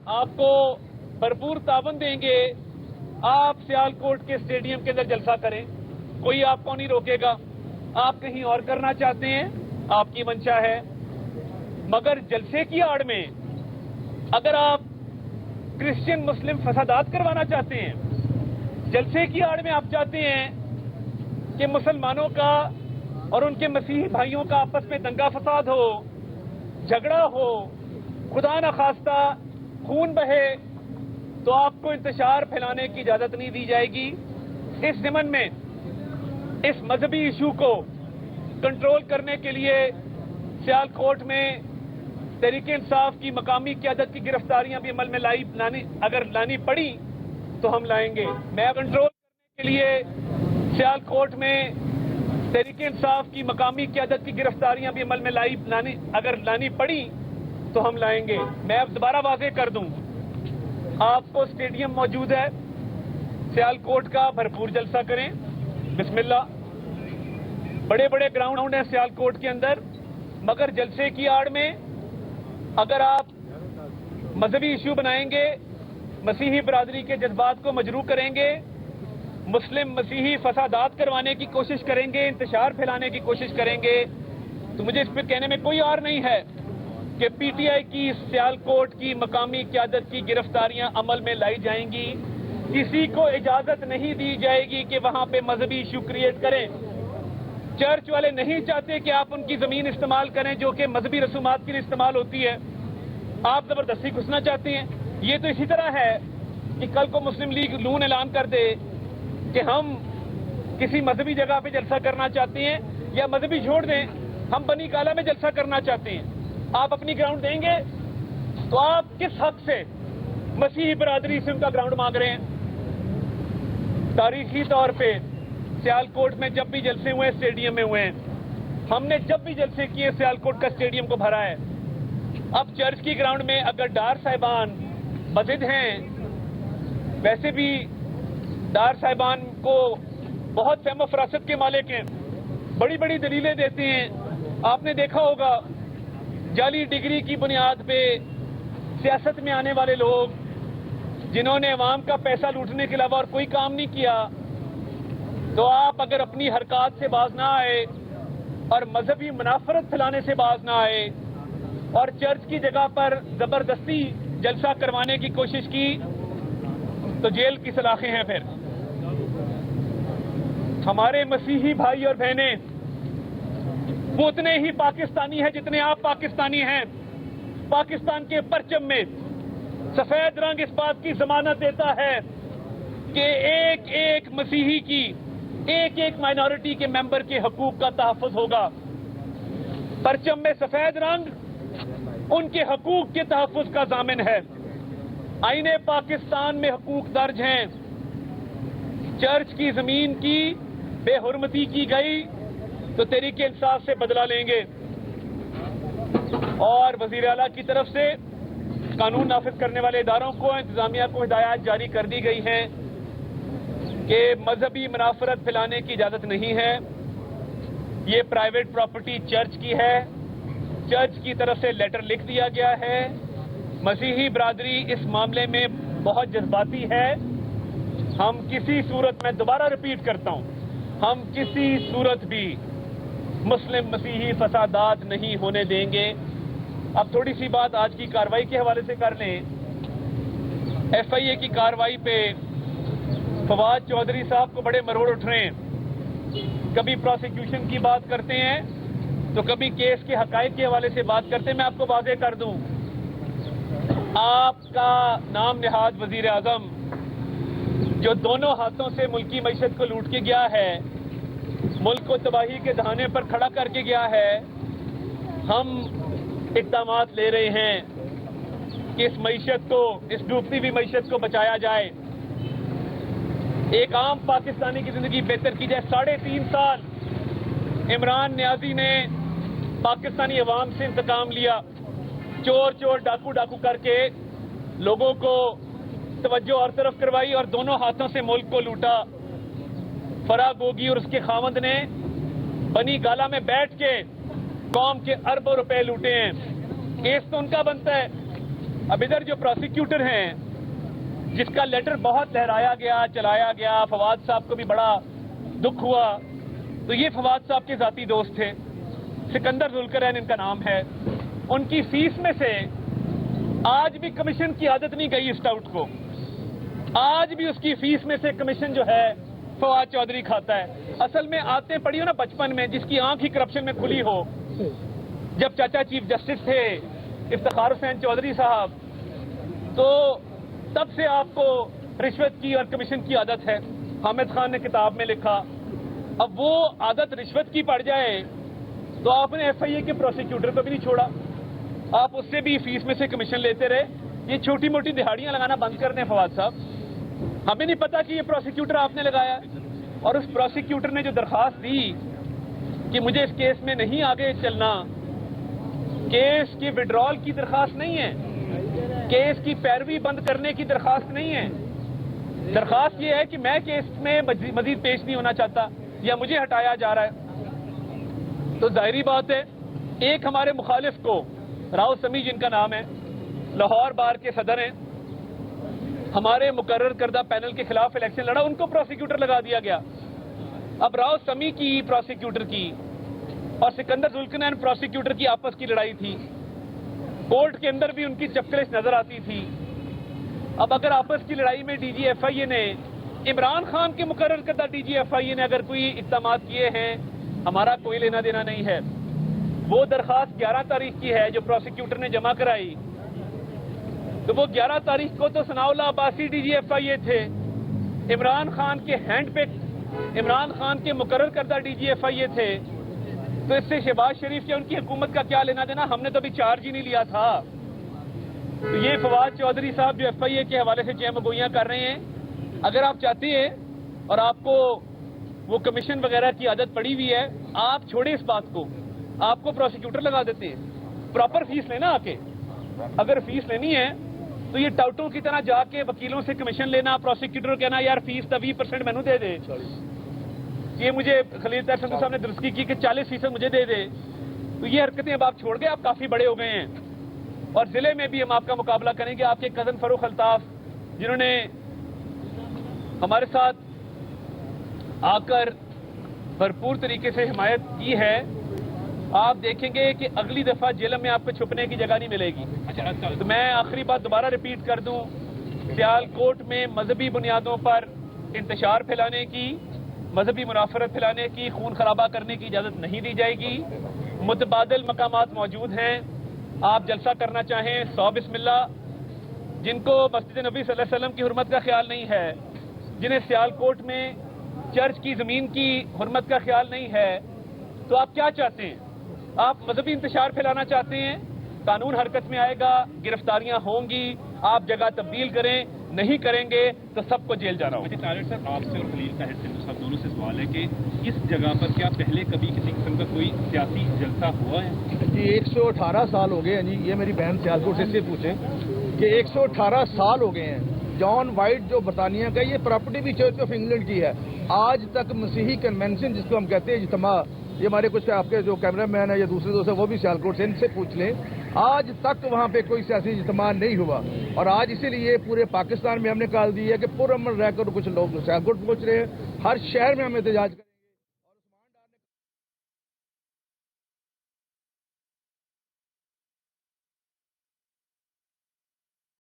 آپ کو भरपूर तावन देंगे। आप सियालकोट के स्टेडियम के अंदर जलसा करें, कोई आपको नहीं रोकेगा। आप कहीं और करना चाहते हैं, आपकी मंशा है, मगर जलसे की आड़ में अगर आप क्रिश्चियन मुस्लिम फसादात करवाना चाहते हैं, जलसे की आड़ में आप चाहते हैं कि मुसलमानों का और उनके मसीही भाइयों का आपस में दंगा फसाद हो, झगड़ा हो, खुदा न खास्ता खून बहे, तो आपको इंतशार फैलाने की इजाजत नहीं दी जाएगी। इस ज़मन में इस मजहबी इशू को कंट्रोल करने के लिए सियालकोट में तहरीके इंसाफ की मकामी क़यादत की गिरफ्तारियां भी अमल में अगर लानी पड़ी तो हम लाएंगे। मैं कंट्रोल करने के लिए सियालकोट में तहरीके इंसाफ की मकामी क़यादत की गिरफ्तारियां भी अमल में अगर लानी पड़ी तो हम लाएंगे। मैं अब दोबारा वाज़ेह कर दूं, आपको स्टेडियम मौजूद है, सियालकोट का भरपूर जलसा करें, बिस्मिल्लाह। बड़े बड़े ग्राउंड हैं सियालकोट के अंदर, मगर जलसे की आड़ में अगर आप मजहबी इशू बनाएंगे, मसीही बरादरी के जज्बात को मजरूह करेंगे, मुस्लिम मसीही फसादात करवाने की कोशिश करेंगे, इंतशार फैलाने की कोशिश करेंगे, तो मुझे इस पर कहने में कोई और नहीं है कि पीटीआई की सियालकोट की मकामी क़यादत की गिरफ्तारियां अमल में लाई जाएंगी। किसी को इजाजत नहीं दी जाएगी कि वहां पे मजहबी इशू क्रिएट करें। चर्च वाले नहीं चाहते कि आप उनकी जमीन इस्तेमाल करें जो कि मजहबी रसूमात के लिए इस्तेमाल होती है। आप जबरदस्ती घुसना चाहते हैं। ये तो इसी तरह है कि कल को मुस्लिम लीग नून ऐलान कर दे कि हम किसी मजहबी जगह पे जलसा करना चाहते हैं, या मजहबी छोड़ दें, हम बनी काला में जलसा करना चाहते हैं। आप अपनी ग्राउंड देंगे तो आप किस हक से मसीही बरादरी से उनका ग्राउंड मांग रहे हैं? तारीखी तौर पे सियालकोट में जब भी जलसे हुए हैं, स्टेडियम में हुए हैं, हमने जब भी जलसे किए सियालकोट का स्टेडियम को भरा है। अब चर्च की ग्राउंड में अगर डार साहिबान मस्जिद हैं, वैसे भी डार साहिबान को बहुत फहम फरासत के मालिक हैं, बड़ी बड़ी दलीलें देते हैं। आपने देखा होगा जाली डिग्री की बुनियाद पे सियासत में आने वाले लोग जिन्होंने अवाम का पैसा लूटने के अलावा और कोई काम नहीं किया, तो आप अगर अपनी हरकत से बाज ना आए और मजहबी मुनाफरत फैलाने से बाज ना आए और चर्च की जगह पर जबरदस्ती जलसा करवाने की कोशिश की, तो जेल की सलाखें हैं। फिर हमारे मसीही भाई और बहनें वो उतने ही पाकिस्तानी हैं जितने आप पाकिस्तानी हैं। पाकिस्तान के परचम में सफेद रंग इस बात की जमानत देता है कि एक एक मसीही की, एक एक माइनॉरिटी के मेंबर के हकूक का तहफ़्फ़ुज़ होगा। परचम में सफेद रंग उनके हकूक के तहफ़्फ़ुज़ का ज़ामिन है। आईने पाकिस्तान में हकूक दर्ज हैं। चर्च की जमीन की बेहुरमती की गई तो तहरीके इंसाफ से बदला लेंगे। और वज़ीर आला की तरफ से कानून नाफिज करने वाले इदारों को, इंतजामिया को हिदायत जारी कर दी गई है कि मजहबी मुनाफरत फैलाने की इजाज़त नहीं है। ये प्राइवेट प्रॉपर्टी चर्च की है, चर्च की तरफ से लेटर लिख दिया गया है। मसीही बरादरी इस मामले में बहुत जज्बाती है। हम किसी सूरत में, दोबारा रिपीट करता हूं, हम किसी सूरत भी मुस्लिम मसीही फसादात नहीं होने देंगे। अब थोड़ी सी बात आज की कार्रवाई के हवाले से कर लें। FIA की कार्रवाई पे फवाद चौधरी साहब को बड़े मरोड़ उठ रहे हैं। कभी प्रोसिक्यूशन की बात करते हैं तो कभी केस के हकायक के हवाले से बात करते हैं। मैं आपको वाज़ेह कर दूं, आपका नाम निहाद वजीर आजम जो दोनों हाथों से मुल्की मईशत को लूट के गया है, मुल्क को तबाही के दहाने पर खड़ा करके गया है, हम इक़दामात ले रहे हैं कि इस मईशत को, इस डूबती हुई मईशत को बचाया जाए, एक आम पाकिस्तानी की जिंदगी बेहतर की जाए। 3.5 साल इमरान नियाजी ने पाकिस्तानी अवाम से इंतकाम लिया, चोर चोर डाकू डाकू करके लोगों को तवज्जो और तरफ करवाई और दोनों हाथों से मुल्क को लूटा। फराह गोगी और उसके खावंद ने बनी गाला में बैठ के कौम के अरबों रुपए लूटे हैं। केस तो उनका बनता है, اب ادھر جو پروسیکیوٹر ہیں جس کا لیٹر بہت لہرایا گیا, چلایا گیا, فواد صاحب کو بھی بڑا دکھ ہوا, تو یہ فواد صاحب کے ذاتی دوست تھے, سکندر ذوالقرنین ان کا نام ہے. ان کی فیس میں سے آج بھی کمیشن کی عادت نہیں گئی اسٹاؤٹ کو, آج بھی اس کی فیس میں سے کمیشن جو ہے فواد چودھری کھاتا ہے. اصل میں آتے پڑھی ہو نا بچپن میں, جس کی آنکھ ہی کرپشن میں کھلی ہو. جب چاچا چیف جسٹس تھے افتخار حسین چودھری صاحب, تو تب سے آپ کو رشوت کی اور کمیشن کی عادت ہے. حامد خان نے کتاب میں لکھا, اب وہ عادت رشوت کی پڑ جائے تو آپ نے ایف آئی اے کے پروسیکیوٹر کو بھی نہیں چھوڑا, آپ اس سے بھی فیس میں سے کمیشن لیتے رہے. یہ چھوٹی موٹی دہاڑیاں لگانا بند کر دیں فواد صاحب. ہمیں نہیں پتا کہ یہ پروسیکیوٹر آپ نے لگایا, اور اس پروسیکیوٹر نے جو درخواست دی کہ مجھے اس کیس میں نہیں آگے چلنا, کیس کی وڈرال کی درخواست نہیں ہے, کیس کی پیروی بند کرنے کی درخواست نہیں ہے. درخواست یہ ہے کہ میں کیس میں مزید پیش نہیں ہونا چاہتا یا مجھے ہٹایا جا رہا ہے. تو ظاہری بات ہے, ایک ہمارے مخالف کو, راؤ سمیع جن کا نام ہے, لاہور بار کے صدر ہیں, ہمارے مقرر کردہ پینل کے خلاف الیکشن لڑا, ان کو پروسیکیوٹر لگا دیا گیا. اب راؤ سمیع کی پروسیکیوٹر کی اور سکندر ذوالقرنین پروسیکیوٹر کی آپس کی لڑائی تھی, کورٹ کے اندر بھی ان کی چپکلش نظر آتی تھی. اب اگر آپس کی لڑائی میں ڈی جی ایف آئی اے نے, عمران خان کے مقرر کردہ ڈی جی ایف آئی اے نے اگر کوئی اقدامات کیے ہیں, ہمارا کوئی لینا دینا نہیں ہے. وہ درخواست 11 تاریخ کی ہے جو پروسیکیوٹر نے جمع کرائی, تو وہ 11 تاریخ کو تو ثناء اللہ عباسی ڈی جی ایف آئی اے تھے, عمران خان کے ہینڈ پک, عمران خان کے مقرر کردہ ڈی جی ایف آئی اے تھے. تو اس سے شہباز شریف یا ان کی حکومت کا کیا لینا دینا, ہم نے تو ابھی چارج ہی نہیں لیا تھا. تو یہ فواد چودھری صاحب جو ایف آئی اے کے حوالے سے چیم گوئیاں کر رہے ہیں, اگر آپ چاہتے ہیں اور آپ کو وہ کمیشن وغیرہ کی عادت پڑی ہوئی ہے, آپ چھوڑیں اس بات کو, آپ کو پروسیکیوٹر لگا دیتے ہیں. پراپر فیس لینا آ کے, اگر فیس لینی ہے تو یہ ٹاؤٹوں کی طرح جا کے وکیلوں سے کمیشن لینا, پروسیکیوٹر کہنا یار فیس تو 20% مینو دے دے. یہ مجھے خلیل طاہر سندھو صاحب نے درستگی کی کہ 40% مجھے دے دے. تو یہ حرکتیں اب آپ چھوڑ گئے, آپ کافی بڑے ہو گئے ہیں. اور ضلع میں بھی ہم آپ کا مقابلہ کریں گے. آپ کے کزن فروخ الطاف جنہوں نے ہمارے ساتھ آ کر بھرپور طریقے سے حمایت کی ہے, آپ دیکھیں گے کہ اگلی دفعہ جیل میں آپ کو چھپنے کی جگہ نہیں ملے گی. تو میں آخری بات دوبارہ ریپیٹ کر دوں, سیالکوٹ میں مذہبی بنیادوں پر انتشار پھیلانے کی, مذہبی منافرت پھیلانے کی, خون خرابہ کرنے کی اجازت نہیں دی جائے گی. متبادل مقامات موجود ہیں, آپ جلسہ کرنا چاہیں 100 بسم اللہ. جن کو مسجد نبی صلی اللہ علیہ وسلم کی حرمت کا خیال نہیں ہے, جنہیں سیالکوٹ میں چرچ کی زمین کی حرمت کا خیال نہیں ہے, تو آپ کیا چاہتے ہیں؟ آپ مذہبی انتشار پھیلانا چاہتے ہیں, قانون حرکت میں آئے گا, گرفتاریاں ہوں گی, آپ جگہ تبدیل کریں, نہیں کریں گے تو سب کو جیل جانا ہوگا. طاہر صاحب, آپ سے اور خلیل طاہر سندھو صاحب دونوں سے سوال ہے کہ اس جگہ پر کیا پہلے کبھی کسی قسم کا کوئی سیاسی جلسہ ہوا ہے؟ جی 118 سال ہو گئے ہیں جی. یہ میری بہن سیالکوٹ سے پوچھیں کہ 118 سال ہو گئے ہیں. جان وائٹ جو برطانیہ کا, یہ پراپرٹی بھی چرچ آف انگلینڈ کی ہے. آج تک مسیحی کنونشن جس کو ہم کہتے ہیں اجتماع, یہ ہمارے کچھ آپ کے جو کیمرہ مین ہیں یا دوسرے دوست ہیں وہ بھی سیالکوٹ سے, ان سے پوچھ لیں, آج تک وہاں پہ کوئی سیاسی اجتماع نہیں ہوا. اور آج اسی لیے پورے پاکستان میں ہم نے کال دی ہے کہ پرامن رہ کر کچھ لوگ سیالکوٹ پہنچ رہے ہیں, ہر شہر میں ہم احتجاج